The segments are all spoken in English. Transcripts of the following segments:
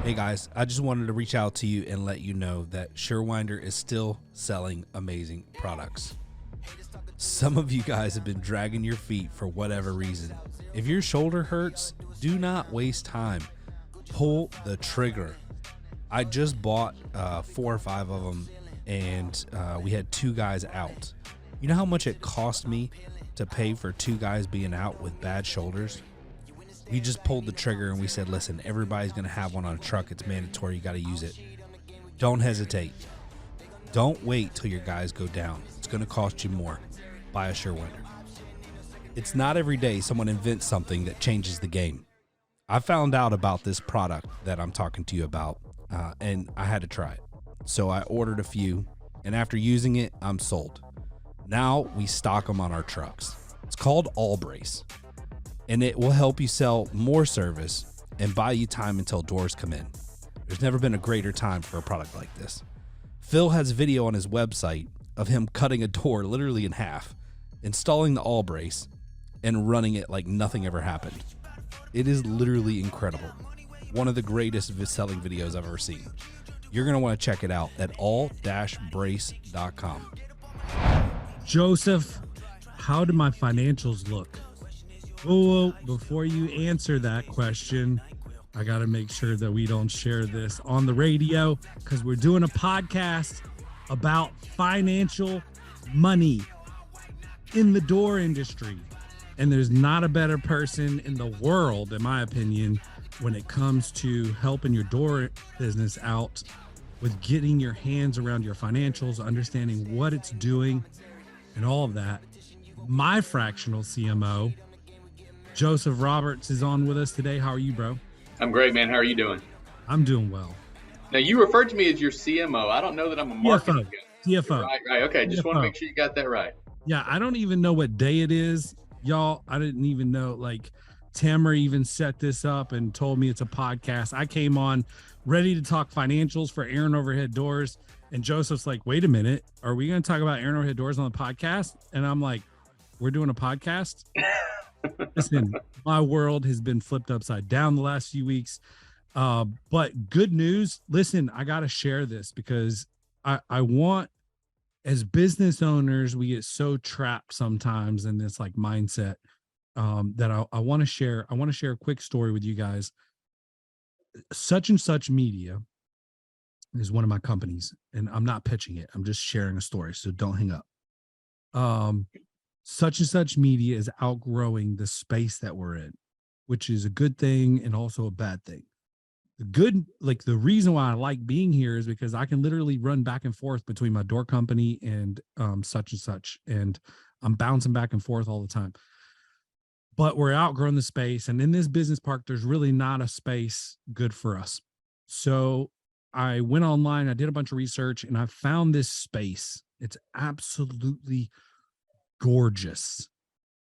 Hey guys, I just wanted to reach out to you and let you know that Surewinder is still selling amazing products. Some of you guys have been dragging your feet for whatever reason. If your shoulder hurts, do not waste time. Pull the trigger. I just bought 4 or 5 of them, and we had 2 guys out. You know how much it cost me to pay for 2 guys being out with bad shoulders? We just pulled the trigger and we said, listen, everybody's going to have one on a truck. It's mandatory. You got to use it. Don't hesitate. Don't wait till your guys go down. It's going to cost you more. Buy a Surewinder. It's not every day someone invents something that changes the game. I found out about this product that I'm talking to you about, and I had to try it. So I ordered a few, and after using it, I'm sold. Now we stock them on our trucks. It's called All Brace, and it will help you sell more service and buy you time until doors come in. There's never been a greater time for a product like this. Phil has a video on his website of him cutting a door literally in half, installing the All Brace, and running it like nothing ever happened. It is literally incredible. One of the greatest selling videos I've ever seen. You're going to want to check it out at all-brace.com. Joseph, how do my financials look? Whoa, before you answer that question, I got to make sure that we don't share this on the radio because we're doing a podcast about financial money in the door industry. And there's not a better person in the world, in my opinion, when it comes to helping your door business out with getting your hands around your financials, understanding what it's doing and all of that. My fractional CMO, Josef Roberts, is on with us today. How are you, bro? I'm great, man. How are you doing? I'm doing well. Now, you referred to me as your CMO. I don't know that I'm a marketing guy. CFO. Right. Okay. Just want to CFO. make sure you got that right. Yeah, I don't even know what day it is, y'all. I didn't even know, like, Tamara even set this up and told me it's a podcast. I came on ready to talk financials for Aaron Overhead Doors, and Joseph's like, wait a minute, are we going to talk about Aaron Overhead Doors on the podcast? And I'm like, we're doing a podcast? Listen, my world has been flipped upside down the last few weeks. But good news. Listen, I got to share this because I want, as business owners, we get so trapped sometimes in this like mindset that I want to share. I want to share a quick story with you guys. Such and Such Media is one of my companies, and I'm not pitching it. I'm just sharing a story. So don't hang up. Such and Such Media is outgrowing the space that we're in, which is a good thing and also a bad thing. The reason why I like being here is because I can literally run back and forth between my door company and Such and Such, and I'm bouncing back and forth all the time. But we're outgrowing the space, and in this business park, there's really not a space good for us. So I went online, I did a bunch of research, and I found this space. It's absolutely gorgeous,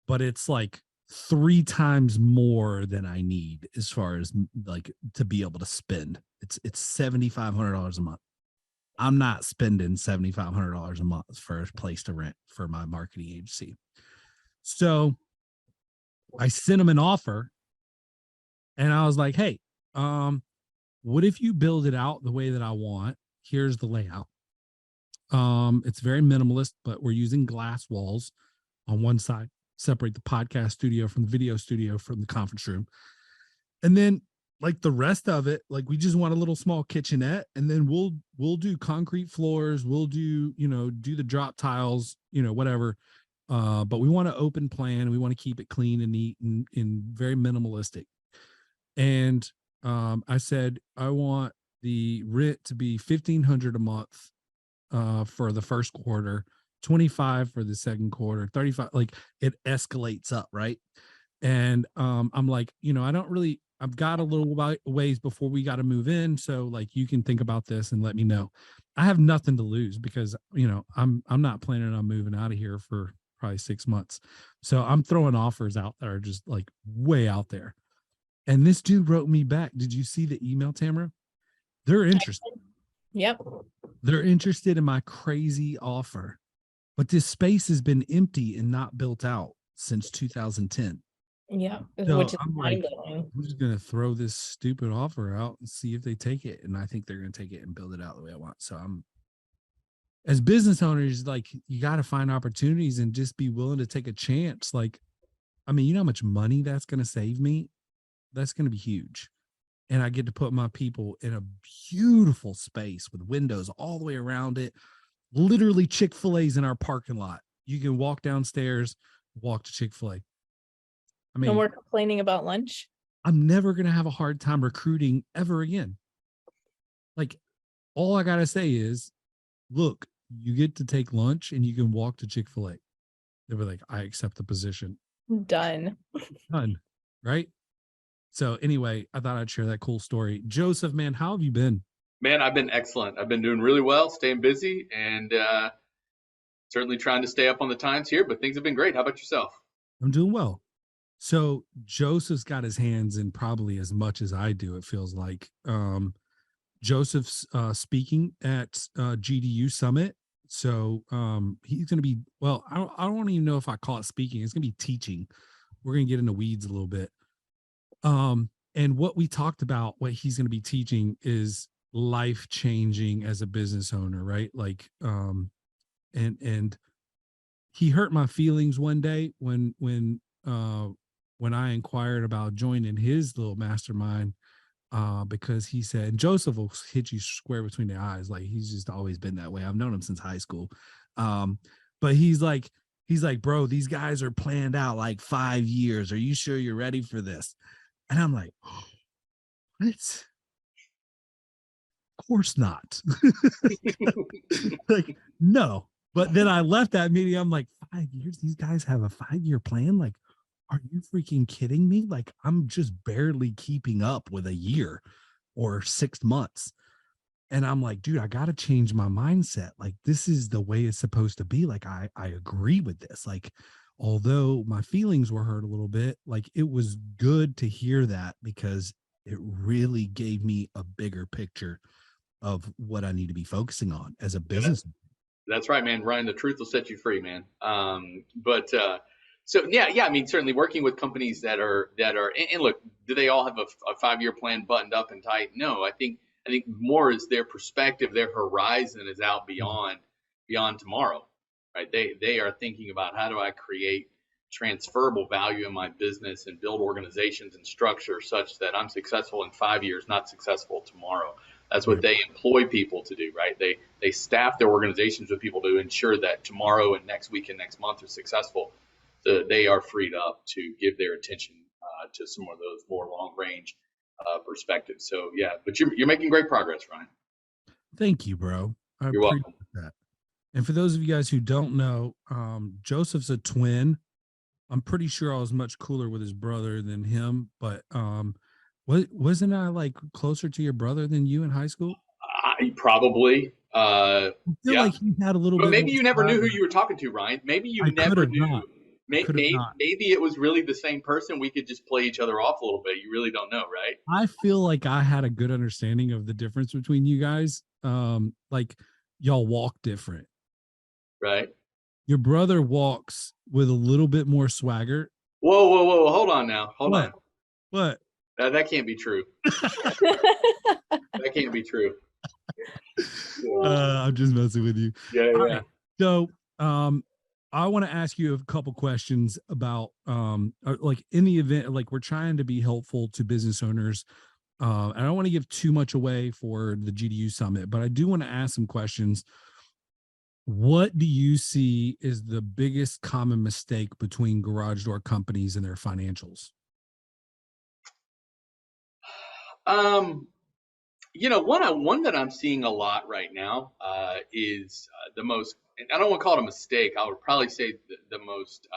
but it's like 3 times more than I need as far as like to be able to spend. It's $7,500 a month. I'm not spending $7,500 a month for a place to rent for my marketing agency. So I sent them an offer, and I was like, hey, what if you build it out the way that I want? Here's the layout. It's very minimalist, but we're using glass walls on one side, separate the podcast studio from the video studio from the conference room. And then like the rest of it, like we just want a little small kitchenette, and then we'll do concrete floors. We'll do, do the drop tiles, whatever. But we want to open plan. We want to keep it clean and neat and very minimalistic. And I said, I want the rent to be $1,500 a month for the first quarter, 25 for the second quarter, 35. Like it escalates up, right? And I'm like, I've got a little ways before we got to move in, so like you can think about this and let me know. I have nothing to lose because I'm not planning on moving out of here for probably 6 months. So I'm throwing offers out that are just like way out there. And this dude wrote me back. Did you see the email, Tamara? They're interested. Yep. They're interested in my crazy offer. But this space has been empty and not built out since 2010. Yeah, So which is I'm like, mind-blowing. I'm just gonna throw this stupid offer out and see if they take it. And I think they're gonna take it and build it out the way I want. So I'm, as business owners, like, you got to find opportunities and just be willing to take a chance. Like, I mean, you know how much money that's gonna save me? That's gonna be huge. And I get to put my people in a beautiful space with windows all the way around it. Literally Chick-fil-A's in our parking lot. You can walk downstairs, walk to Chick-fil-A. I No mean, more complaining about lunch. I'm never going to have a hard time recruiting ever again. Like, all I got to say is, look, you get to take lunch and you can walk to Chick-fil-A. They'll be like, I accept the position. Done. Done. Right. So anyway, I thought I'd share that cool story. Joseph, man, how have you been? Man, I've been excellent. I've been doing really well, staying busy, and certainly trying to stay up on the times here, but things have been great. How about yourself? I'm doing well. So Joseph's got his hands in probably as much as I do, it feels like. Joseph's speaking at GDU Summit. So he's going to be, well, I don't even know if I call it speaking. It's going to be teaching. We're going to get into weeds a little bit. And what we talked about, what he's going to be teaching is life changing as a business owner, right? Like, and he hurt my feelings one day when I inquired about joining his little mastermind, because he said, Joseph will hit you square between the eyes. Like, he's just always been that way. I've known him since high school. But he's like, bro, these guys are planned out like 5 years. Are you sure you're ready for this? And I'm like, oh, what? Of course not. Like, no. But then I left that meeting. I'm like, 5 years? These guys have a 5-year plan? Like, are you freaking kidding me? Like, I'm just barely keeping up with a year or 6 months. And I'm like, dude, I got to change my mindset. Like, this is the way it's supposed to be. Like, I agree with this. Like, although my feelings were hurt a little bit, like, it was good to hear that, because it really gave me a bigger picture of what I need to be focusing on as a business. That's right, man. Ryan, the truth will set you free, man. So yeah. I mean, certainly working with companies that are, and look, do they all have a 5-year plan buttoned up and tight? No, I think more is their perspective, their horizon is out beyond tomorrow, right? They are thinking about, how do I create transferable value in my business and build organizations and structure such that I'm successful in 5 years, not successful tomorrow. That's what they employ people to do, right? They staff their organizations with people to ensure that tomorrow and next week and next month are successful. So they are freed up to give their attention to some of those more long range perspectives. So yeah, but you're making great progress, Ryan. Thank you, bro. You're appreciate welcome. that. And for those of you guys who don't know, Joseph's a twin. I'm pretty sure I was much cooler with his brother than him, but wasn't I like closer to your brother than you in high school? Probably. I feel like he had a little but bit. Maybe you never knew who swagger. you were talking to, Ryan. Maybe you I never knew. Not. Maybe it was really the same person. We could just play each other off a little bit. You really don't know, right? I feel like I had a good understanding of the difference between you guys. Like, y'all walk different. Right. Your brother walks with a little bit more swagger. Whoa. Hold on now. Hold on. What? That can't be true. That can't be true. I'm just messing with you. Yeah. Right. So, I want to ask you a couple questions about, like, in the event, like, we're trying to be helpful to business owners. And I don't want to give too much away for the GDU Summit, but I do want to ask some questions. What do you see is the biggest common mistake between garage door companies and their financials? One that I'm seeing a lot right now is the most, I don't want to call it a mistake. I would probably say the most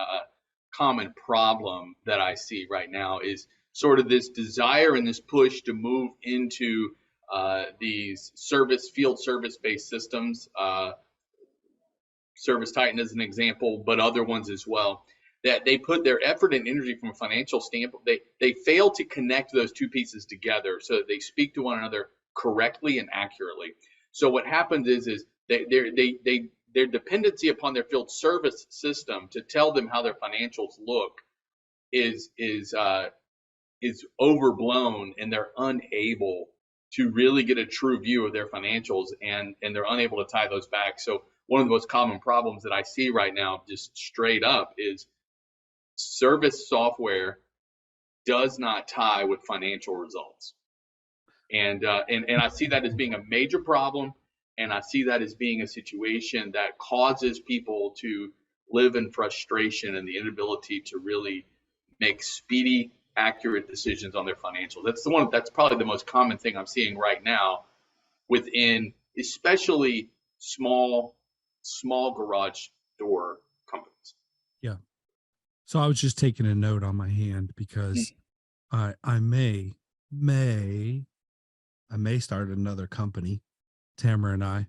common problem that I see right now is sort of this desire and this push to move into these field service-based systems. Service Titan as an example, but other ones as well, that they put their effort and energy from a financial standpoint. They fail to connect those two pieces together so that they speak to one another correctly and accurately. So what happens is their dependency upon their field service system to tell them how their financials look is overblown, and they're unable to really get a true view of their financials, and they're unable to tie those back. So one of the most common problems that I see right now, just straight up, is service software does not tie with financial results. And I see that as being a major problem, and I see that as being a situation that causes people to live in frustration and the inability to really make speedy, accurate decisions on their financials. That's probably the most common thing I'm seeing right now within, especially small garage door companies. Yeah. So I was just taking a note on my hand because I may start another company, Tamara and I,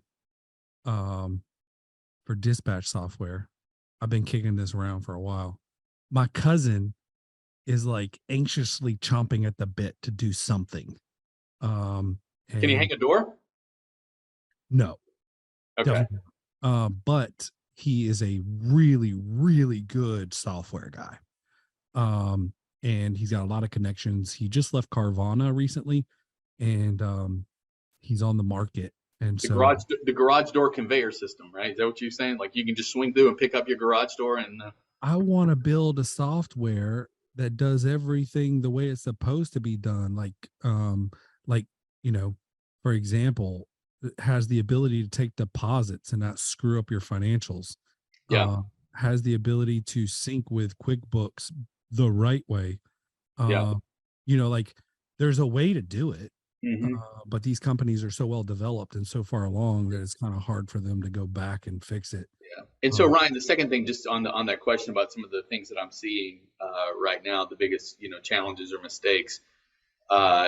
for dispatch software. I've been kicking this around for a while. My cousin is like anxiously chomping at the bit to do something. Can you hang a door? No. Okay. But he is a really, really good software guy. And he's got a lot of connections. He just left Carvana recently, and he's on the market. And the garage door conveyor system, right? Is that what you're saying? Like you can just swing through and pick up your garage door and I want to build a software that does everything the way it's supposed to be done. Like, for example, it has the ability to take deposits and not screw up your financials. Yeah. Has the ability to sync with QuickBooks the right way. Like there's a way to do it. But these companies are so well developed and so far along that it's kind of hard for them to go back and fix it. Yeah. And so Ryan, the second thing, just on that question about some of the things that I'm seeing right now, the biggest challenges or mistakes,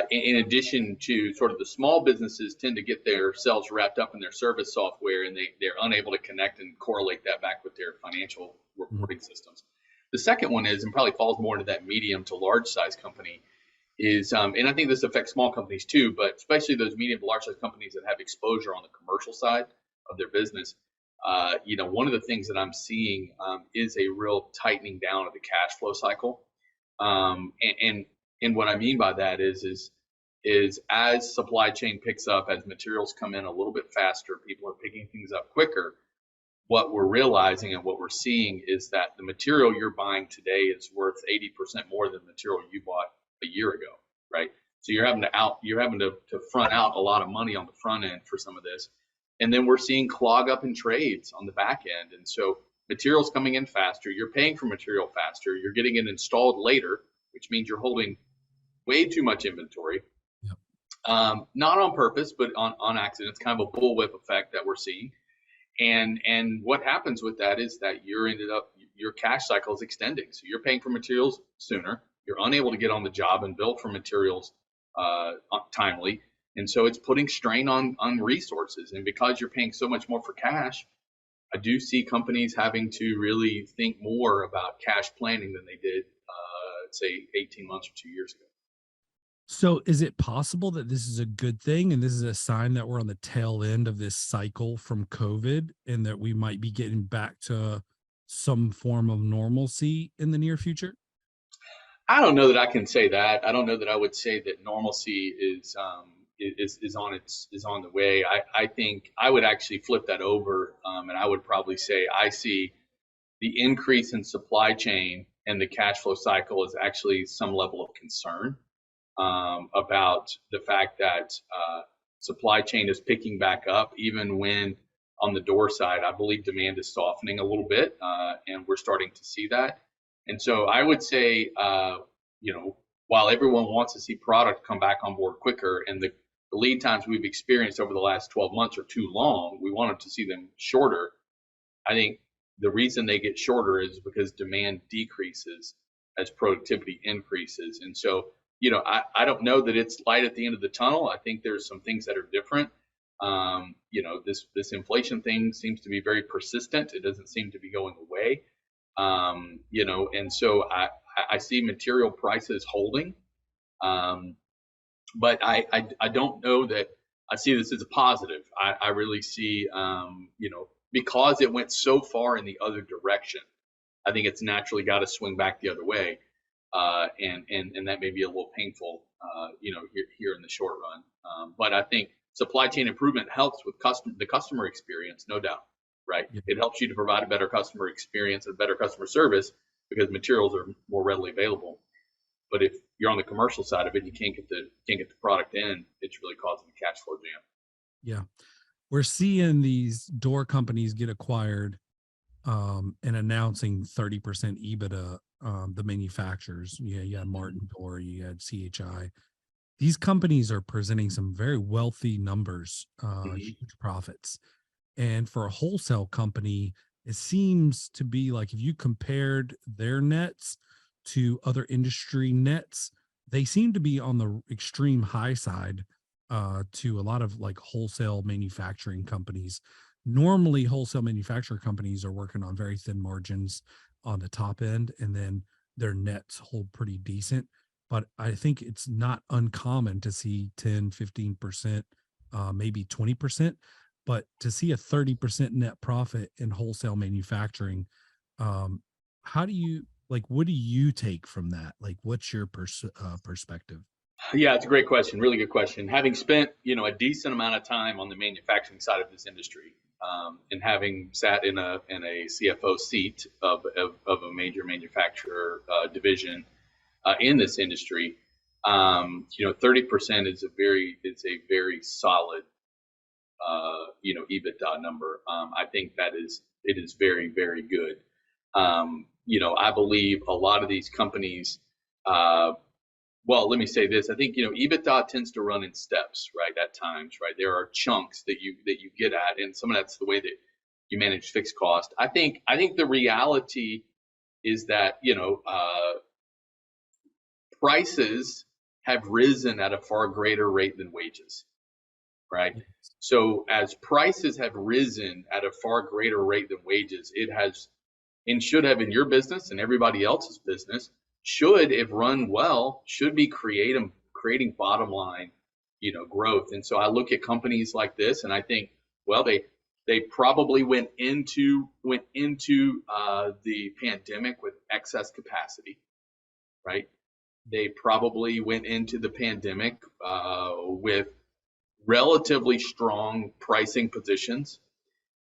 in addition to sort of the small businesses tend to get themselves wrapped up in their service software, and they're unable to connect and correlate that back with their financial reporting systems. The second one is, and probably falls more into that medium to large size company, is, and I think this affects small companies too, but especially those medium to large size companies that have exposure on the commercial side of their business. One of the things that I'm seeing is a real tightening down of the cash flow cycle. And what I mean by that is as supply chain picks up, as materials come in a little bit faster, people are picking things up quicker. What we're realizing and what we're seeing is that the material you're buying today is worth 80% more than the material you bought a year ago, right? So you're having to front out a lot of money on the front end for some of this. And then we're seeing clog up in trades on the back end. And so materials coming in faster, you're paying for material faster, you're getting it installed later, which means you're holding way too much inventory. Yep. Not on purpose, but on accident. It's kind of a bullwhip effect that we're seeing. And what happens with that is that your cash cycle is extending. So you're paying for materials sooner. You're unable to get on the job and build for materials timely. And so it's putting strain on resources. And because you're paying so much more for cash, I do see companies having to really think more about cash planning than they did, say, 18 months or 2 years ago. So is it possible that this is a good thing and this is a sign that we're on the tail end of this cycle from COVID and that we might be getting back to some form of normalcy in the near future? I don't know that I can say that. I don't know that I would say that normalcy is on the way. I think I would actually flip that over, and I would probably say I see the increase in supply chain and the cash flow cycle is actually some level of concern about the fact that supply chain is picking back up, even when on the door side, I believe demand is softening a little bit, and we're starting to see that. And so I would say, while everyone wants to see product come back on board quicker, and the lead times we've experienced over the last 12 months are too long, we wanted to see them shorter. I think the reason they get shorter is because demand decreases as productivity increases. And so, I don't know that it's light at the end of the tunnel. I think there's some things that are different. This inflation thing seems to be very persistent. It doesn't seem to be going away. And so I see material prices holding. But I don't know that I see this as a positive. I really see, because it went so far in the other direction, I think it's naturally got to swing back the other way. and that may be a little painful, here in the short run. But I think supply chain improvement helps with the customer experience, no doubt, right? Yeah. It helps you to provide a better customer experience and better customer service because materials are more readily available. But if you're on the commercial side of it, and you can't get the product in, it's really causing a cash flow jam. Yeah. We're seeing these door companies get acquired and announcing 30% EBITDA, the manufacturers. Yeah, you had Martin Door, you had CHI. These companies are presenting some very wealthy numbers, huge profits. And for a wholesale company, it seems to be like if you compared their nets to other industry nets, they seem to be on the extreme high side to a lot of like wholesale manufacturing companies. Normally, wholesale manufacturer companies are working on very thin margins on the top end, and then their nets hold pretty decent. But I think it's not uncommon to see 10, 15%, maybe 20%. But to see a 30% net profit in wholesale manufacturing, how do you what do you take from that? Like, what's your perspective? Yeah, it's a great question. Really good question. Having spent, a decent amount of time on the manufacturing side of this industry, and having sat in a CFO seat of a major manufacturer division in this industry, 30% is a very solid, EBITDA number. I think it is very, very good. I believe a lot of these companies, well, let me say this. I think, EBITDA tends to run in steps, right? At times, right? There are chunks that you get at, and some of that's the way that you manage fixed cost. I think the reality is that, prices have risen at a far greater rate than wages, right? So as prices have risen at a far greater rate than wages, it has and should have in your business and everybody else's business, should, if run well, should be creating bottom line, growth. And so I look at companies like this and I think, well, they probably went into the pandemic with excess capacity, right? They probably went into the pandemic with relatively strong pricing positions,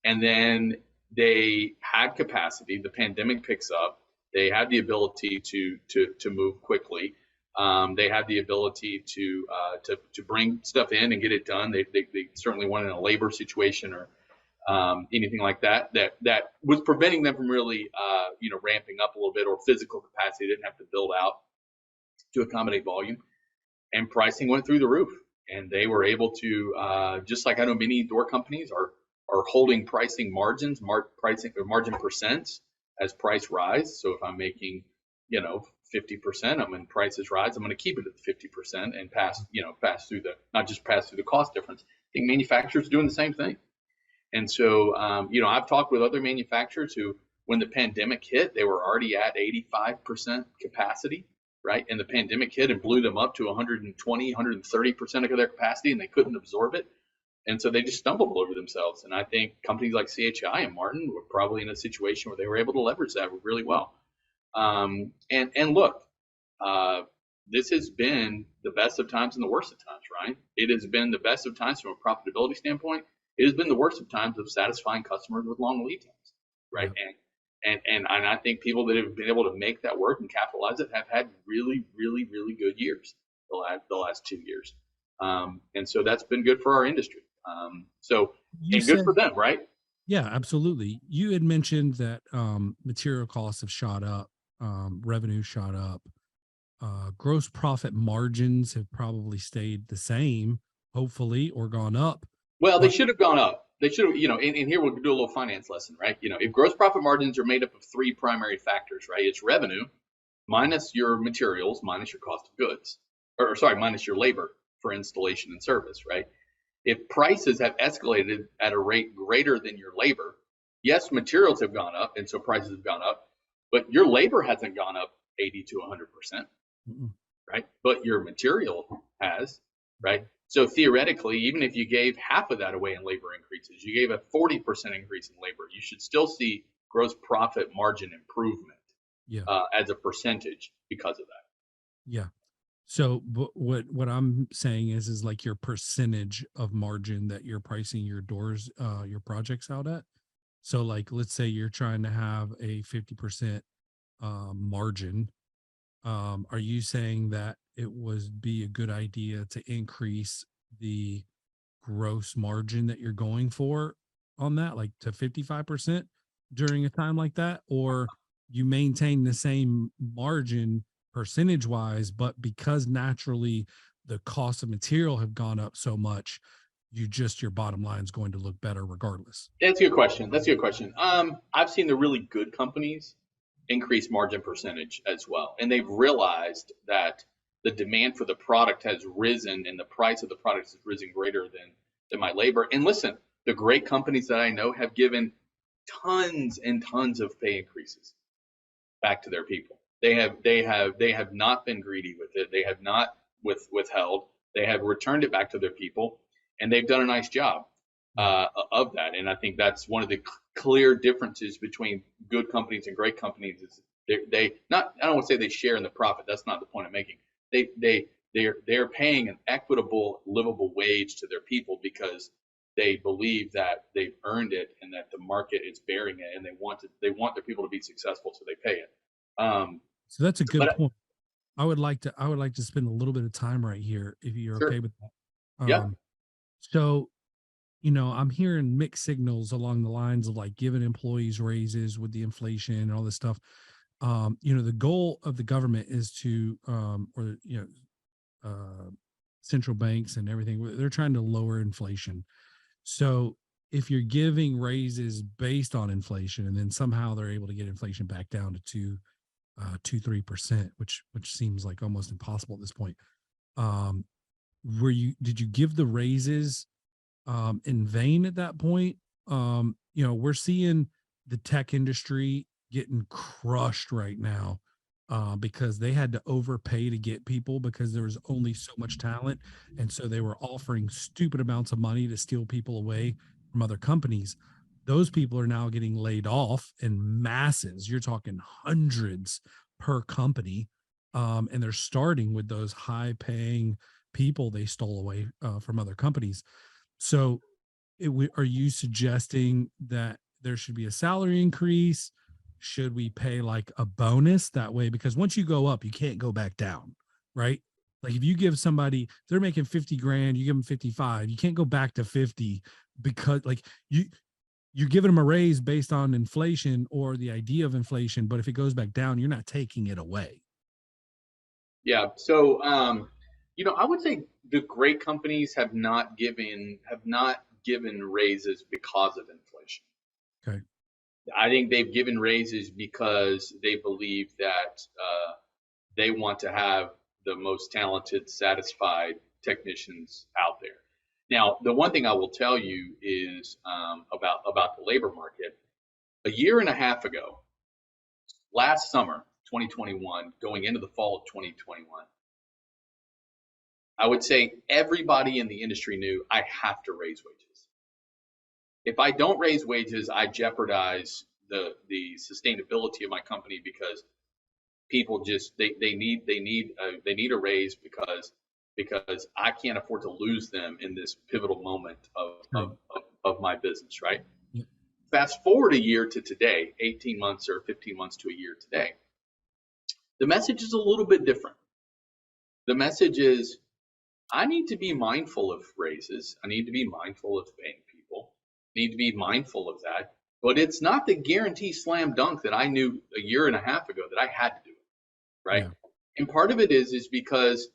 and then they had capacity. The pandemic picks up. They have the ability to move quickly. They have the ability to bring stuff in and get it done. They certainly weren't in a labor situation or anything like that was preventing them from really ramping up a little bit, or physical capacity. They didn't have to build out to accommodate volume, and pricing went through the roof. And they were able to, just like I know many door companies are holding pricing margins, margin percents as price rise. So if I'm making, 50%, I'm when prices rise, I'm going to keep it at 50% and pass through not just pass through the cost difference. I think manufacturers are doing the same thing. And so, I've talked with other manufacturers who, when the pandemic hit, they were already at 85% capacity, right? And the pandemic hit and blew them up to 120, 130% of their capacity, and they couldn't absorb it. And so they just stumbled all over themselves. And I think companies like CHI and Martin were probably in a situation where they were able to leverage that really well. And look, this has been the best of times and the worst of times, right? It has been the best of times from a profitability standpoint. It has been the worst of times of satisfying customers with long lead times, right? Yeah. And I think people that have been able to make that work and capitalize it have had really, really, really good years the last 2 years. And so that's been good for our industry. Good for them, right? Yeah, absolutely. You had mentioned that material costs have shot up, revenue shot up, gross profit margins have probably stayed the same, hopefully, or gone up. Well, they should have gone up. They should have, and here we'll do a little finance lesson, right? If gross profit margins are made up of three primary factors, right? It's revenue minus your materials, minus your cost of goods, minus your labor for installation and service, right? If prices have escalated at a rate greater than your labor, yes, materials have gone up, and so prices have gone up, but your labor hasn't gone up 80 to 100%, right? But your material has, right? So theoretically, even if you gave half of that away in labor increases, you gave a 40% increase in labor, you should still see gross profit margin improvement, Yeah. as a percentage because of that. Yeah. So what I'm saying is like your percentage of margin that you're pricing your doors, your projects out at. So like, let's say you're trying to have a 50% margin. Are you saying that it would be a good idea to increase the gross margin that you're going for on that, like to 55% during a time like that? Or you maintain the same margin percentage wise, but because naturally the cost of material have gone up so much, your bottom line is going to look better regardless? That's a good question. That's a good question. I've seen the really good companies increase margin percentage as well, and they've realized that the demand for the product has risen and the price of the product has risen greater than my labor. And listen, the great companies that I know have given tons and tons of pay increases back to their people. They have not been greedy with it. They have not withheld. They have returned it back to their people, and they've done a nice job of that. And I think that's one of the clear differences between good companies and great companies is they not, I don't want to say they share in the profit. That's not the point I'm making. They're paying an equitable, livable wage to their people because they believe that they've earned it and that the market is bearing it, and they want their people to be successful, so they pay it. So that's a good point. I would like to spend a little bit of time right here if you're Sure. okay with that. Yeah. So, I'm hearing mixed signals along the lines of like giving employees raises with the inflation and all this stuff. The goal of the government is to, central banks and everything, they're trying to lower inflation. So if you're giving raises based on inflation and then somehow they're able to get inflation back down to 2-3%, which seems like almost impossible at this point. Did you give the raises in vain at that point? We're seeing the tech industry getting crushed right now because they had to overpay to get people because there was only so much talent. And so they were offering stupid amounts of money to steal people away from other companies. Those people are now getting laid off in masses. You're talking hundreds per company. And they're starting with those high paying people they stole away from other companies. So are you suggesting that there should be a salary increase? Should we pay like a bonus that way? Because once you go up, you can't go back down, right? Like if you give somebody, they're making 50 grand, you give them 55, you can't go back to 50 because like you're giving them a raise based on inflation or the idea of inflation. But if it goes back down, you're not taking it away. Yeah. So, I would say the great companies have not given raises because of inflation. Okay. I think they've given raises because they believe that they want to have the most talented, satisfied technicians out there. Now, the one thing I will tell you is about the labor market. A year and a half ago, last summer, 2021, going into the fall of 2021, I would say everybody in the industry knew I have to raise wages. If I don't raise wages, I jeopardize the sustainability of my company because people just they need a raise because I can't afford to lose them in this pivotal moment of my business, right? Yeah. Fast forward a year to today, 18 months or 15 months to a year today. The message is a little bit different. The message is I need to be mindful of raises. I need to be mindful of paying people. I need to be mindful of that. But it's not the guarantee slam dunk that I knew a year and a half ago that I had to do it, right? Yeah. And part of it is because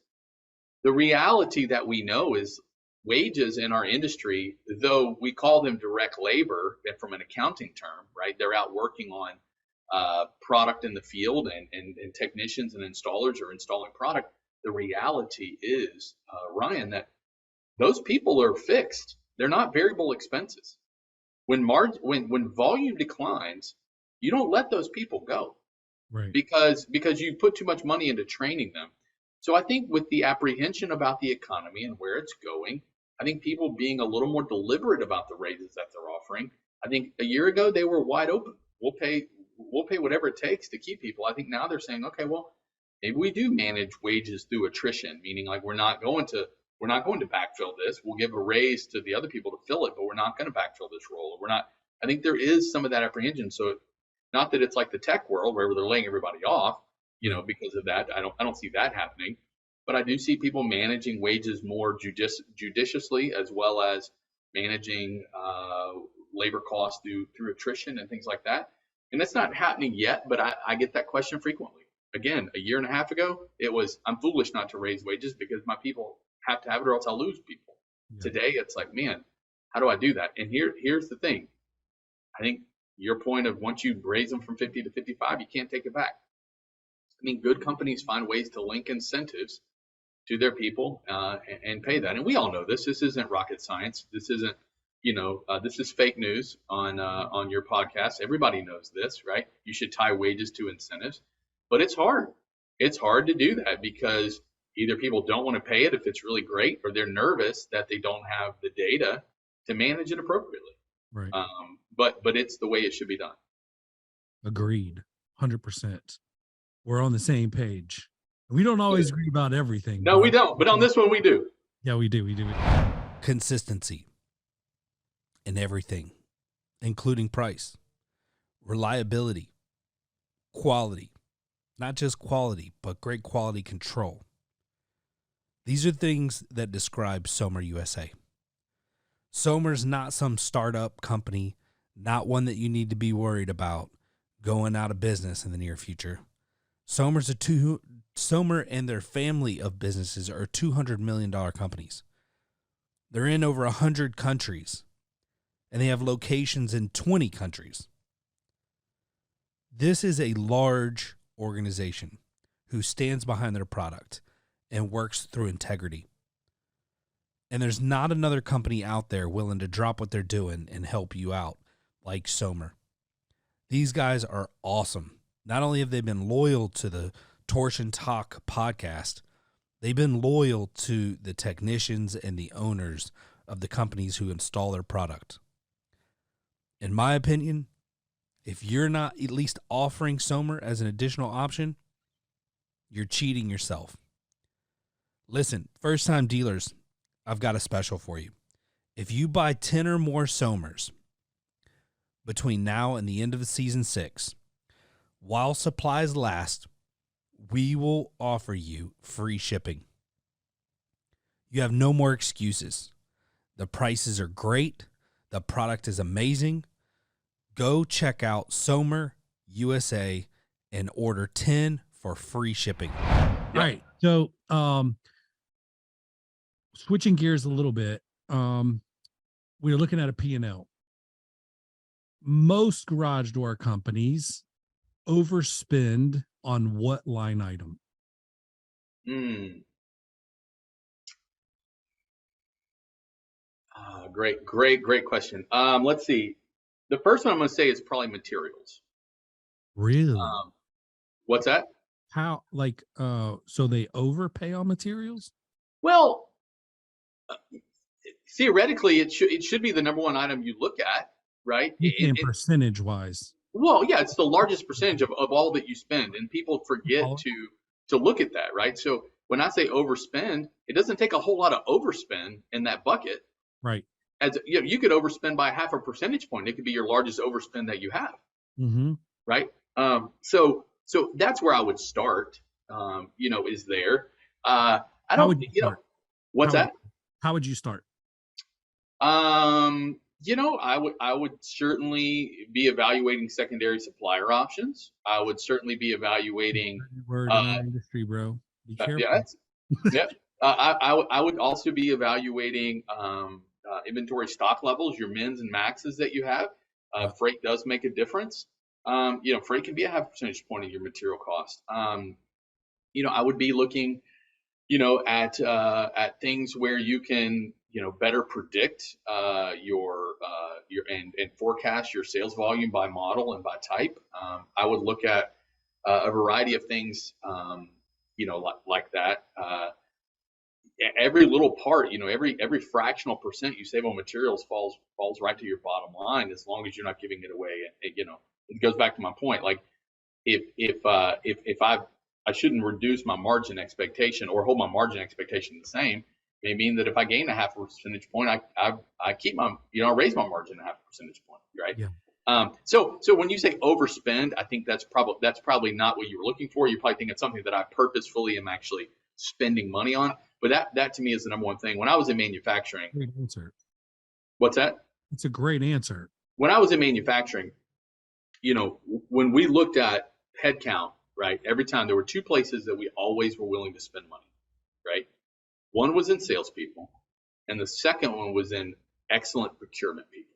the reality that we know is wages in our industry, though we call them direct labor from an accounting term, right? They're out working on product in the field and technicians and installers are installing product. The reality is, Ryan, that those people are fixed. They're not variable expenses. When volume declines, you don't let those people go, right? Because you put too much money into training them. So I think with the apprehension about the economy and where it's going, I think people being a little more deliberate about the raises that they're offering. I think a year ago they were wide open. We'll we'll pay whatever it takes to keep people. I think now they're saying, okay, well, maybe we do manage wages through attrition, meaning like we're not going to backfill this. We'll give a raise to the other people to fill it, but we're not going to backfill this role. We're not. I think there is some of that apprehension. So, not that it's like the tech world where they're laying everybody off, because of that. I don't see that happening, but I do see people managing wages more judiciously, as well as managing labor costs through attrition and things like that. And that's not happening yet, but I get that question frequently. Again, a year and a half ago, it was, I'm foolish not to raise wages because my people have to have it or else I'll lose people. Yeah. Today, it's like, man, how do I do that? And here's the thing. I think your point of once you raise them from 50 to 55, you can't take it back. I mean, good companies find ways to link incentives to their people and pay that. And we all know this. This isn't rocket science. This isn't, this is fake news on your podcast. Everybody knows this, right? You should tie wages to incentives, but it's hard. It's hard to do that because either people don't want to pay it if it's really great, or they're nervous that they don't have the data to manage it appropriately. Right. But it's the way it should be done. Agreed. 100%. We're on the same page. We don't always agree about everything. No, we don't. But on this one, we do. Yeah, we do. Consistency in everything, including price, reliability, quality, not just quality, but great quality control. These are things that describe Somer USA. Somer's not some startup company, not one that you need to be worried about going out of business in the near future. Somer and their family of businesses are $200 million companies. They're in over 100 countries, and they have locations in 20 countries. This is a large organization who stands behind their product and works through integrity. And there's not another company out there willing to drop what they're doing and help you out like Somer. These guys are awesome. Not only have they been loyal to the Torsion Talk podcast, they've been loyal to the technicians and the owners of the companies who install their product. In my opinion, if you're not at least offering Somer as an additional option, you're cheating yourself. Listen, first-time dealers, I've got a special for you. If you buy 10 or more Somers between now and the end of season 6, while supplies last, we will offer you free shipping. You have no more excuses. The prices are great. The product is amazing. Go check out Somer USA and order 10 for free shipping. Right. So, switching gears a little bit, we're looking at a P&L. Most garage door companies overspend on what line item? Great question. Let's see. The first one I'm going to say is probably materials. Really? What's that? How, so they overpay on materials? Well, theoretically, it should be the number one item you look at, right? Percentage wise. Well, yeah, it's the largest percentage of all that you spend, and people forget to look at that, right? So when I say overspend, it doesn't take a whole lot of overspend in that bucket. Right. As you could overspend by 0.5 percentage point. It could be your largest overspend that you have. Mm-hmm. Right. So that's where I would start. Is there? I don't. What's that? How would you start? I would certainly be evaluating secondary supplier options. I would certainly be evaluating. Word in our industry, bro. Be careful. Yeah. I would also be evaluating inventory stock levels, your mins and maxes that you have. Freight does make a difference. Freight can be a 0.5 percentage point of your material cost. I would be looking, at things where you can, better predict your and forecast your sales volume by model and by type. I would look at a variety of things, like that. Every little part, every fractional percent you save on materials falls right to your bottom line, as long as you're not giving it away, it goes back to my point. Like if I shouldn't reduce my margin expectation or hold my margin expectation the same. It may mean that if I gain a half a percentage point, I keep my, I raise my margin a half a percentage point, right? Yeah. So when you say overspend, I think that's probably not what you were looking for. You probably think it's something that I purposefully am actually spending money on. But that to me is the number one thing. When I was in manufacturing, Great answer. what's that? It's a great answer. When I was in manufacturing, when we looked at headcount, right, every time there were two places that we always were willing to spend money, right? One was in salespeople, and the second one was in excellent procurement people,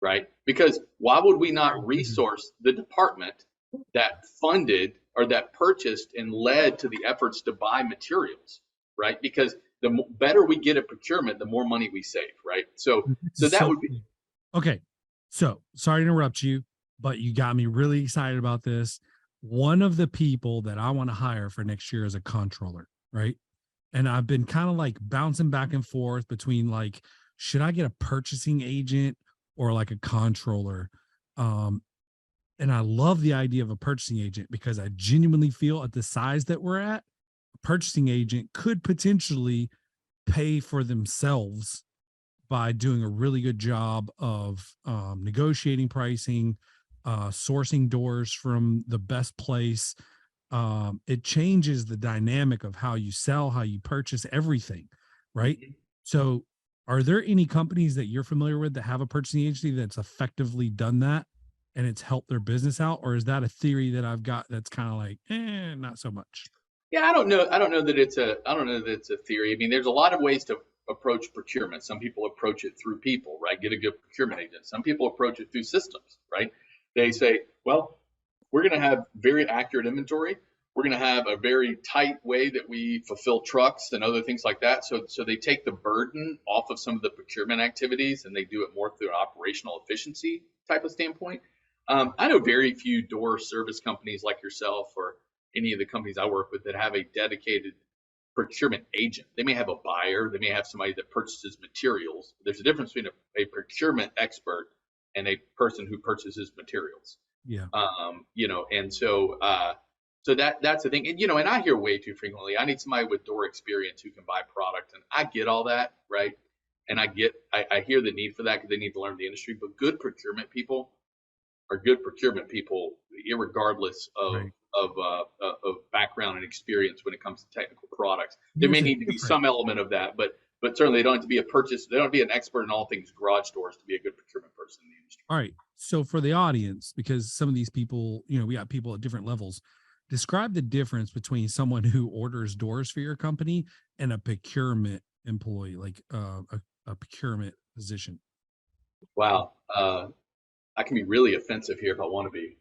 right? Because why would we not resource the department that funded or that purchased and led to the efforts to buy materials, right? Because the better we get at procurement, the more money we save, right? So that would be. Okay. So sorry to interrupt you, but you got me really excited about this. One of the people that I want to hire for next year is a controller, right? And I've been kind of like bouncing back and forth between like, should I get a purchasing agent or like a controller? And I love the idea of a purchasing agent because I genuinely feel at the size that we're at, a purchasing agent could potentially pay for themselves by doing a really good job of negotiating pricing, sourcing doors from the best place. It changes the dynamic of how you sell, how you purchase, everything, right? So are there any companies that you're familiar with that have a purchasing agency that's effectively done that and it's helped their business out? Or is that a theory that I've got that's kind of like, not so much? Yeah, I don't know that it's a theory. I mean, there's a lot of ways to approach procurement. Some people approach it through people, right? Get a good procurement agent. Some people approach it through systems, right? They say, well, we're going to have very accurate inventory. We're going to have a very tight way that we fulfill trucks and other things like that. So they take the burden off of some of the procurement activities and they do it more through an operational efficiency type of standpoint. I know very few door service companies like yourself or any of the companies I work with that have a dedicated procurement agent. They may have a buyer, they may have somebody that purchases materials. There's a difference between a procurement expert and a person who purchases materials. Yeah. And so that's the thing. And and I hear way too frequently, I need somebody with door experience who can buy product. And I get all that, right? And I hear the need for that because they need to learn the industry. But good procurement people are good procurement people, irregardless of Right. of background and experience when it comes to technical products. There may need to be some element of that, but certainly they don't have to be they don't have to be an expert in all things garage doors to be a good procurement person in the industry. All right. So for the audience, because some of these people, we got people at different levels, describe the difference between someone who orders doors for your company and a procurement employee, like a procurement position. Wow. I can be really offensive here if I want to be.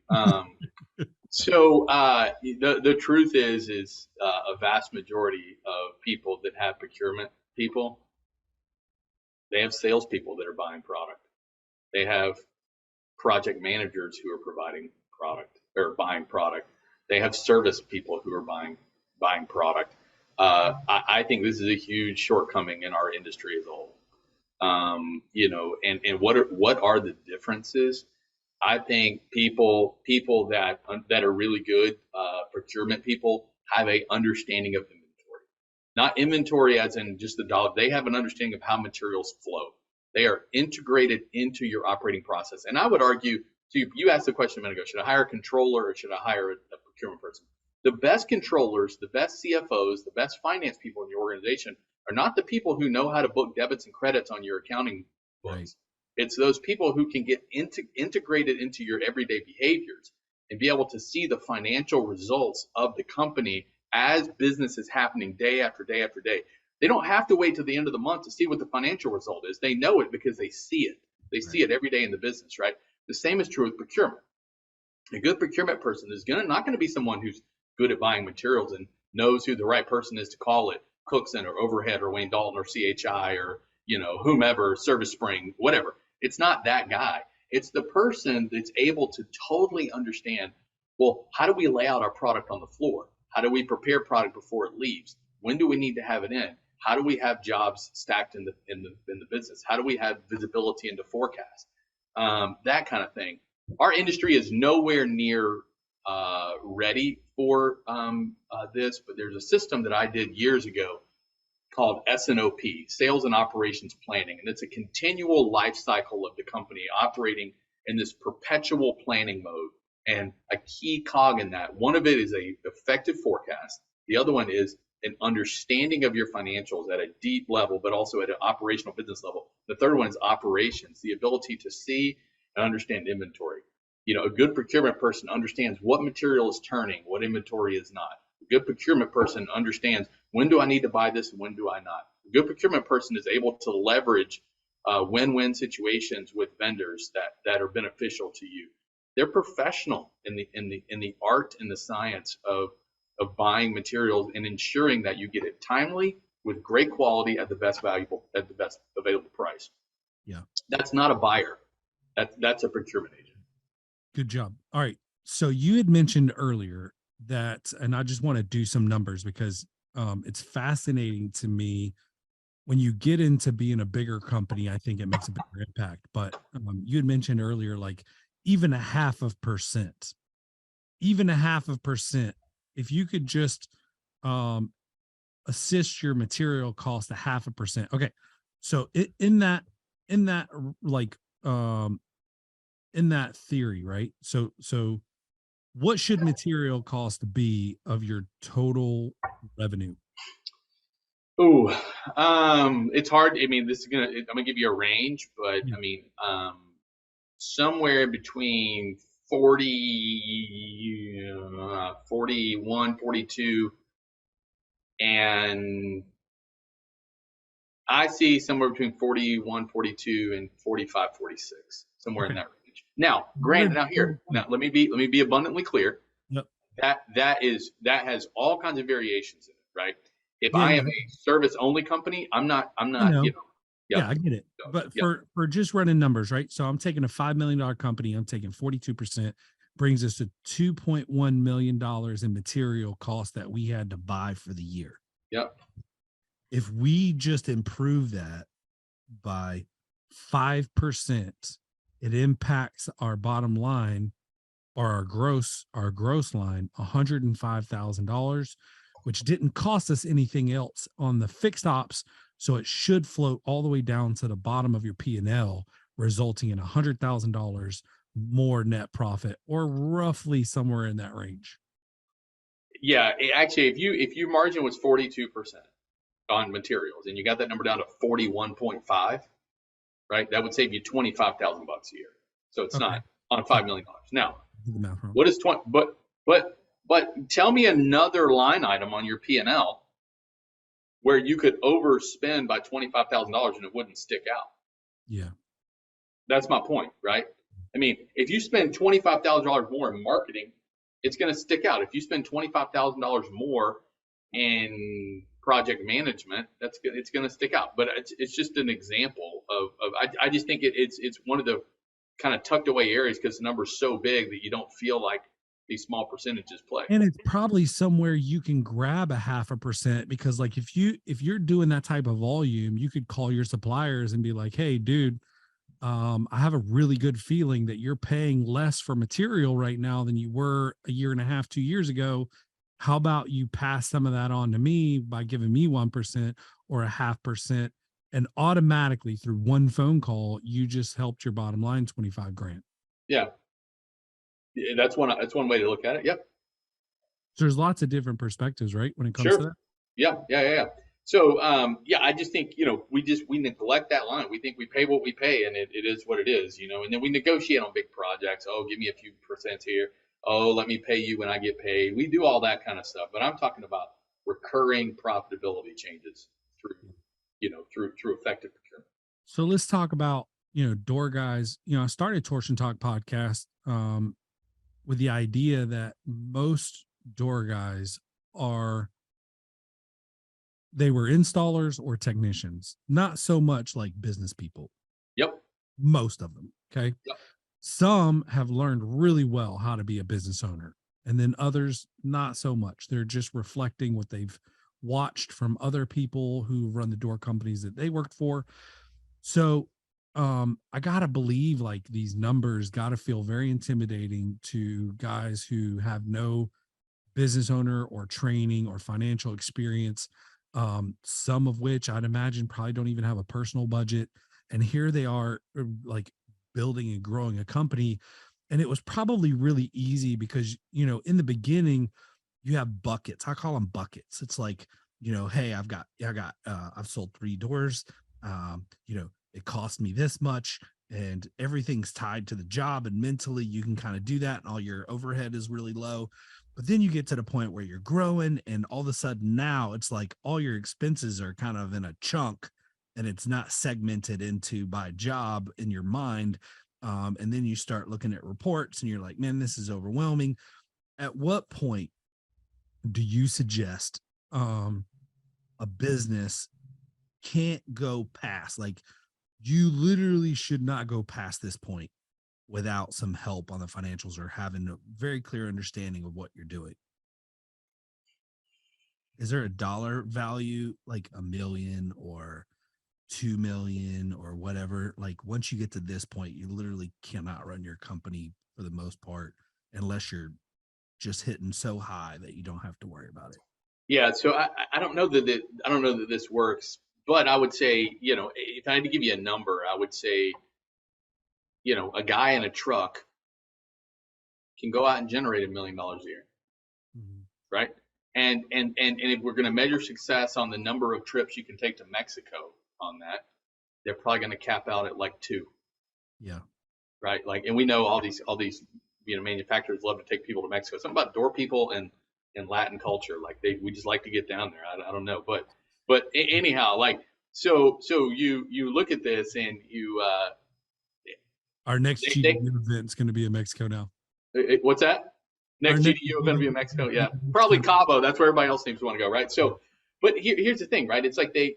So the truth is a vast majority of people that have procurement people, they have salespeople that are buying product. They have project managers who are providing product or buying product. They have service people who are buying product. I think this is a huge shortcoming in our industry as a whole. And what are the differences? I think people that are really good procurement people have a understanding of inventory, not inventory as in just the dollar. They have an understanding of how materials flow. They are integrated into your operating process. And I would argue, so you asked the question a minute ago, should I hire a controller or should I hire a procurement person? The best controllers, the best CFOs, the best finance people in your organization are not the people who know how to book debits and credits on your accounting books. Right. It's those people who can get integrated into your everyday behaviors and be able to see the financial results of the company as business is happening day after day after day. They don't have to wait till the end of the month to see what the financial result is. They know it because they see it. They see it every day in the business, right? The same is true with procurement. A good procurement person is not going to be someone who's good at buying materials and knows who the right person is to call it Cookson or Overhead or Wayne Dalton or CHI or whomever, Service Spring, whatever. It's not that guy. It's the person that's able to totally understand, well, how do we lay out our product on the floor? How do we prepare product before it leaves? When do we need to have it in? How do we have jobs stacked in the business? How do we have visibility into forecast? That kind of thing. our industry is nowhere near ready for this, but there's a system that I did years ago called SNOP, Sales and Operations Planning, and it's a continual life cycle of the company operating in this perpetual planning mode. And a key cog in that, one of it is a effective forecast. The other one is an understanding of your financials at a deep level, but also at an operational business level. The third one is operations, the ability to see and understand inventory. You know, a good procurement person understands what material is turning, what inventory is not. A good procurement person understands when do I need to buy this and when do I not. A good procurement person is able to leverage win-win situations with vendors that are beneficial to you. They're professional in the art and the science of buying materials and ensuring that you get it timely with great quality at the best available price. Yeah. That's not a buyer. That's a procurement agent. Good job. All right. So you had mentioned earlier that, and I just want to do some numbers because it's fascinating to me when you get into being a bigger company. I think it makes a bigger impact. But you had mentioned earlier, like even a 0.5%, if you could just assist your material cost 0.5%. Okay. So in that like in that theory, right? So what should material cost be of your total revenue? Ooh, it's hard. I mean, I'm gonna give you a range, but I mean, somewhere between 41, 42, and I see somewhere between 41, 42 and 45, 46, somewhere in that range. Now, granted, let me be abundantly clear. Yep. That has all kinds of variations in it, right? If I am a service only company, I'm not, Yeah, I get it. But for just running numbers, right? So I'm taking a $5 million company, I'm taking 42%, brings us to $2.1 million in material cost that we had to buy for the year. Yep. If we just improve that by 5%, it impacts our bottom line or our gross line $105,000, which didn't cost us anything else on the fixed ops. So it should float all the way down to the bottom of your P&L, resulting in $100,000 more net profit, or roughly somewhere in that range. Yeah, actually, if your margin was 42% on materials and you got that number down to 41.5, right? That would save you $25,000 a year. So it's not on $5 million. Now, what is 20? But tell me another line item on your P&L where you could overspend by $25,000 and it wouldn't stick out. Yeah, that's my point, right? I mean, if you spend $25,000 more in marketing, it's going to stick out. If you spend $25,000 more in project management, it's going to stick out. But it's just an example of I just think it's one of the kind of tucked away areas because the number's so big that you don't feel like these small percentages play. And it's probably somewhere you can grab a 0.5%, because like if you're doing that type of volume, you could call your suppliers and be like, hey, dude, I have a really good feeling that you're paying less for material right now than you were a year and a half, 2 years ago. How about you pass some of that on to me by giving me 1% or a 0.5%, and automatically through one phone call, you just helped your bottom line $25,000. Yeah. That's one way to look at it. Yep. So there's lots of different perspectives, right? When it comes to that. Yeah. So, I just think, we neglect that line. We think we pay what we pay, and it is what it is, and then we negotiate on big projects. Oh, give me a few percents here. Oh, let me pay you when I get paid. We do all that kind of stuff, but I'm talking about recurring profitability changes through effective procurement. So let's talk about, door guys. I started Torsion Talk podcast with the idea that most door guys they were installers or technicians, not so much like business people. Yep. Most of them. Okay. Yep. Some have learned really well how to be a business owner, and then others not so much. They're just reflecting what they've watched from other people who run the door companies that they worked for. So I gotta believe like these numbers gotta feel very intimidating to guys who have no business owner or training or financial experience, some of which I'd imagine probably don't even have a personal budget. And here they are, like building and growing a company. And it was probably really easy because, in the beginning, you have buckets. I call them buckets. It's like, hey, I've sold 3 doors. It cost me this much, and everything's tied to the job, and mentally you can kind of do that, and all your overhead is really low. But then you get to the point where you're growing, and all of a sudden now it's like all your expenses are kind of in a chunk, and it's not segmented into by job in your mind. And then you start looking at reports and you're like, man, this is overwhelming. At what point do you suggest a business can't go past, like, you literally should not go past this point without some help on the financials or having a very clear understanding of what you're doing? Is there a dollar value, like $1 million or 2 million or whatever? Like, once you get to this point, you literally cannot run your company for the most part unless you're just hitting so high that you don't have to worry about it. Yeah, so I don't know that this works, but I would say, if I had to give you a number, I would say, a guy in a truck can go out and generate $1 million a year, right? And if we're going to measure success on the number of trips you can take to Mexico on that, they're probably going to cap out at like 2. Yeah. Right. Like, and we know all these manufacturers love to take people to Mexico. Something about door people and Latin culture, like we just like to get down there. I don't know, but anyhow, like, so you look at this and you our next GDU event is going to be in Mexico now. What's that? Next GDU event will be in Mexico. Yeah, probably Cabo. That's where everybody else seems to want to go, right? So, but here's the thing, right? It's like the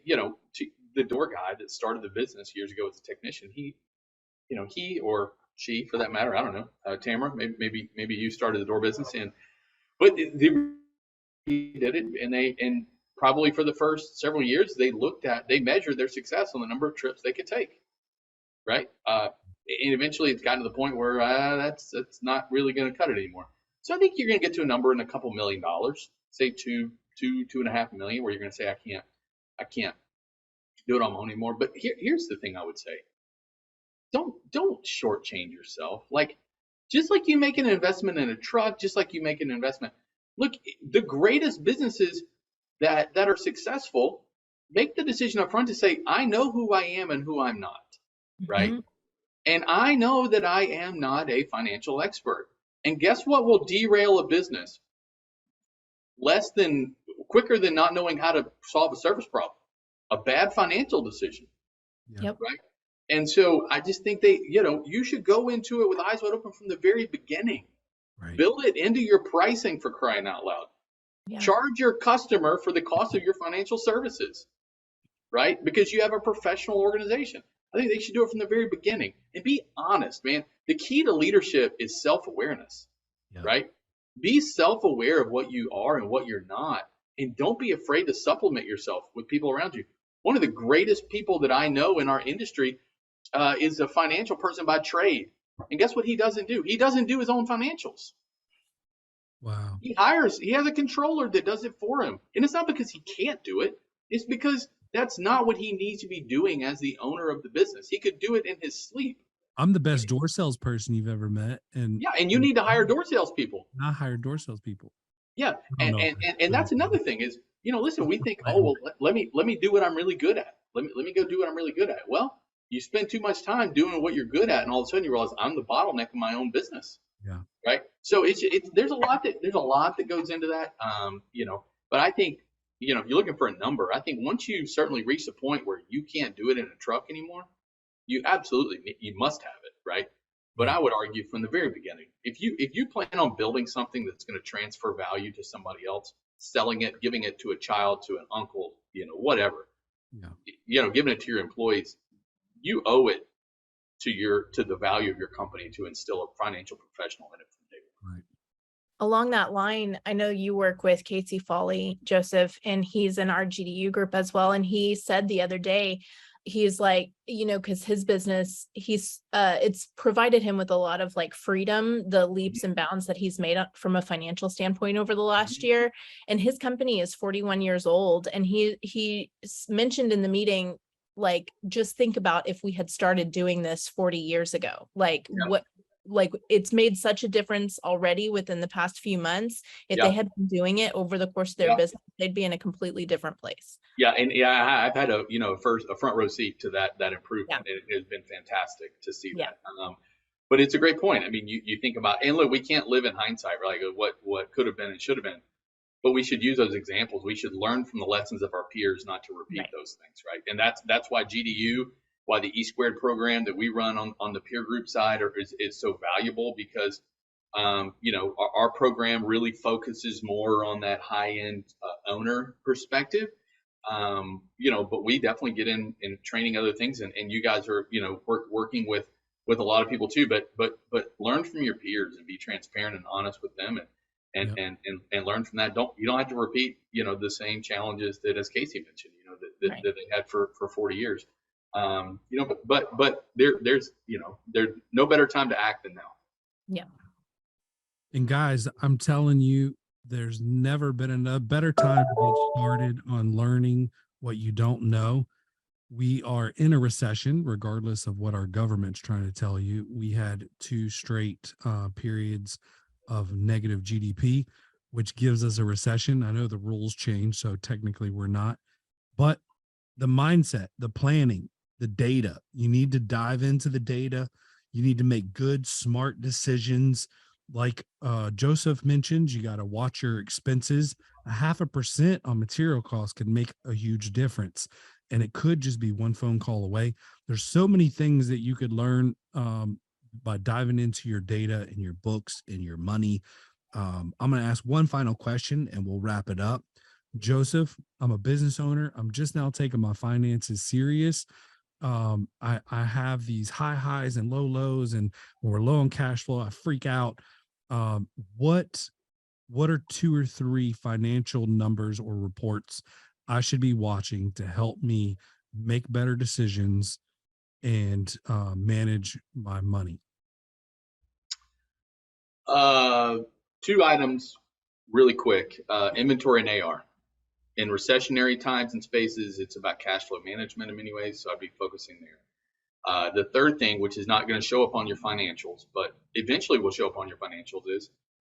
door guy that started the business years ago as a technician. He or she, for that matter, I don't know, Tamara, maybe you started the door business, but he did it, and probably for the first several years they measured their success on the number of trips they could take, right? And eventually it's gotten to the point where that's not really going to cut it anymore. So I think you're going to get to a number in a couple $1 million, say $2.5 million, where you're going to say I can't do it on my own anymore. But here's the thing I would say. Don't shortchange yourself. Like, just like you make an investment in a truck, just like you make an investment. Look, the greatest businesses that are successful make the decision up front to say, I know who I am and who I'm not, right? Mm-hmm. And I know that I am not a financial expert. And guess what will derail a business quicker than not knowing how to solve a service problem? A bad financial decision. Yep. Right. And so I just think you should go into it with eyes wide open from the very beginning. Right. Build it into your pricing, for crying out loud. Yeah. Charge your customer for the cost of your financial services, right? Because you have a professional organization. I think they should do it from the very beginning and be honest, man. The key to leadership is self-awareness, right? Be self-aware of what you are and what you're not, and don't be afraid to supplement yourself with people around you. One of the greatest people that I know in our industry is a financial person by trade. And guess what he doesn't do? He doesn't do his own financials. Wow. He has a controller that does it for him. And it's not because he can't do it. It's because that's not what he needs to be doing as the owner of the business. He could do it in his sleep. I'm the best door salesperson you've ever met. And you need to hire door salespeople. Not hire door salespeople. Yeah. And that's another thing is, listen, we think, oh, well, let me do what I'm really good at. Let me go do what I'm really good at. Well, you spend too much time doing what you're good at, and all of a sudden you realize I'm the bottleneck in my own business. Yeah. Right. So there's a lot that goes into that. But I think, if you're looking for a number, I think once you certainly reach the point where you can't do it in a truck anymore, you must have it, right? But I would argue from the very beginning, if you plan on building something that's going to transfer value to somebody else, selling it, giving it to a child, to an uncle, whatever, giving it to your employees, you owe it to the value of your company to instill a financial professional in it from day one. Right. Along that line, I know you work with Casey Foley, Joseph, and he's in our GDU group as well. And he said the other day, he's like, because his business, it's provided him with a lot of like freedom, the leaps and bounds that he's made up from a financial standpoint over the last year. And his company is 41 years old. And he mentioned in the meeting, like, just think about if we had started doing this 40 years ago, like it's made such a difference already within the past few months. If they had been doing it over the course of their business, they'd be in a completely different place. Yeah, and I've had a front row seat to that improvement. It has been fantastic to see that. But it's a great point. I mean, you think about, and look, we can't live in hindsight, right? Like what could have been and should have been, but we should use those examples. We should learn from the lessons of our peers, not to repeat those things, right? And that's why GDU, why the E2 program that we run on the peer group side is so valuable, because our program really focuses more on that high end owner perspective. But we definitely get in training other things, and you guys are working with a lot of people too. But learn from your peers and be transparent and honest with them, and learn from that. You don't have to repeat the same challenges that, as Casey mentioned, that they had for 40 years. But there's no better time to act than now. Yeah. And guys, I'm telling you, there's never been a better time to get started on learning what you don't know. We are in a recession, regardless of what our government's trying to tell you. We had 2 straight periods of negative GDP, which gives us a recession. I know the rules change, so technically we're not. But the mindset, the planning, the data, you need to dive into the data. You need to make good, smart decisions. Like Joseph mentioned, you got to watch your expenses. 0.5% on material costs can make a huge difference. And it could just be one phone call away. There's so many things that you could learn by diving into your data and your books and your money. I'm going to ask one final question and we'll wrap it up. Joseph, I'm a business owner. I'm just now taking my finances serious. I have these high highs and low lows, and when we're low on cash flow, I freak out. What are 2 or 3 financial numbers or reports I should be watching to help me make better decisions and manage my money? 2 items really quick. Inventory and AR. In recessionary times and spaces, it's about cash flow management in many ways, so I'd be focusing there. The third thing, which is not going to show up on your financials, but eventually will show up on your financials, is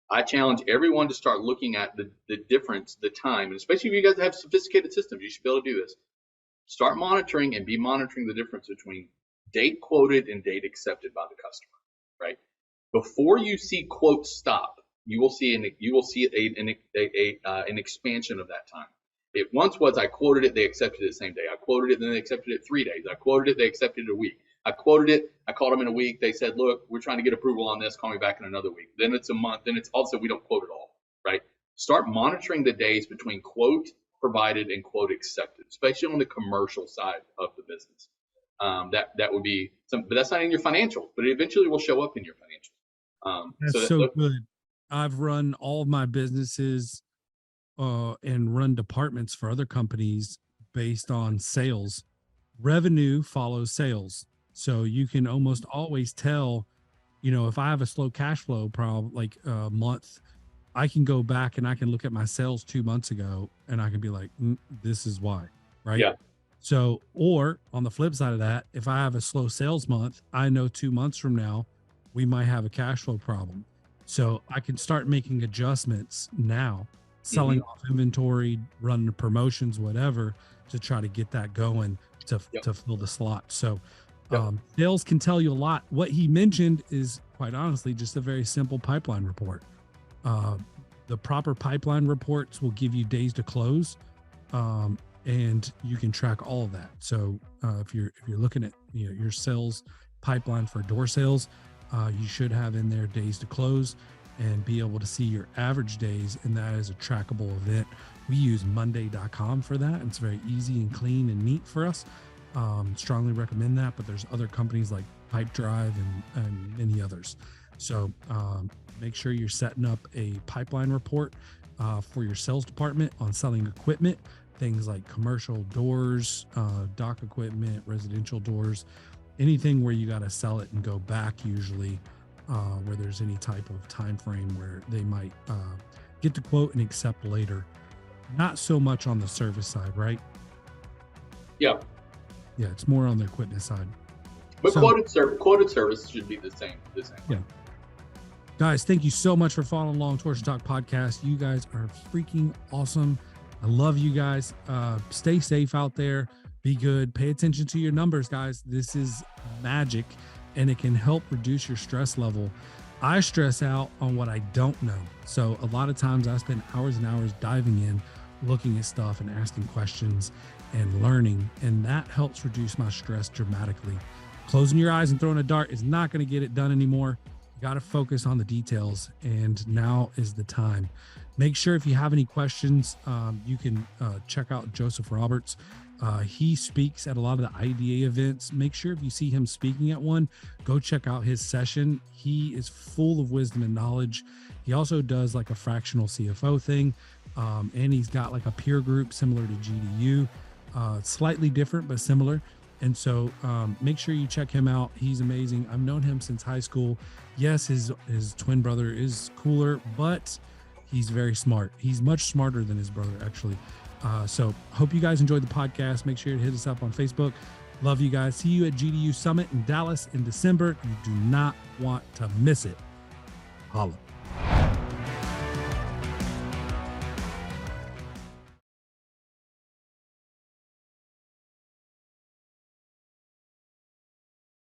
I challenge everyone to start looking at the difference, the time, and especially if you guys have sophisticated systems, you should be able to do this. Start monitoring and be monitoring the difference between date quoted and date accepted by the customer, right? Before you see quotes stop, you will see an expansion of that time. It once was I quoted it, they accepted it the same day. I quoted it, then they accepted it 3 days. I quoted it, they accepted it a week. I quoted it, I called them in a week. They said, look, we're trying to get approval on this. Call me back in another week. Then it's a month. Then it's also, we don't quote at all, right? Start monitoring the days between quote provided and quote accepted, especially on the commercial side of the business. That would be but that's not in your financials, but it eventually will show up in your financials. That's so good. I've run all of my businesses and run departments for other companies based on sales. Revenue follows sales. So you can almost always tell, if I have a slow cash flow problem, like a month, I can go back and I can look at my sales 2 months ago and I can be like, this is why, right? Yeah. So, or on the flip side of that, if I have a slow sales month, I know 2 months from now, we might have a cash flow problem. So I can start making adjustments now, selling off inventory, running promotions, whatever, to try to get that going to fill the slot. So sales can tell you a lot. What he mentioned is, quite honestly, just a very simple pipeline report. The proper pipeline reports will give you days to close, and you can track all of that. So if you're looking at your sales pipeline for door sales, you should have in there days to close and be able to see your average days, and that is a trackable event. We use monday.com for that. It's very easy and clean and neat for us. Strongly recommend that, but there's other companies like Pipedrive and many others. So make sure you're setting up a pipeline report for your sales department on selling equipment. things like commercial doors, dock equipment, residential doors, anything where you got to sell it and go back usually, where there's any type of time frame where they might get to quote and accept later. Not so much on the service side, right? Yeah. Yeah, it's more on the equipment side. But So- quoted service should be the same. Yeah. Guys, thank you so much for following along Torsion Talk podcast. You guys are freaking awesome. I love you guys. Stay safe out there. Be good. Pay attention to your numbers, guys. This is magic, and it can help reduce your stress level. I stress out on what I don't know. So a lot of times I spend hours and hours diving in, looking at stuff and asking questions and learning, and that helps reduce my stress dramatically. Closing your eyes and throwing a dart is not going to get it done anymore. You got to focus on the details, and now is the time. Make sure if you have any questions, you can check out Josef Roberts. He speaks at a lot of the IDA events. Make sure if you see him speaking at one, go check out his session. He is full of wisdom and knowledge. He also does like a fractional CFO thing, and he's got like a peer group similar to GDU, slightly different but similar. And so make sure you check him out. He's amazing. I've known him since high school. Yes, his twin brother is cooler, but he's very smart. He's much smarter than his brother, actually. So hope you guys enjoyed the podcast. Make sure to hit us up on Facebook. Love you guys. See you at GDU Summit in Dallas in December. You do not want to miss it. Holla.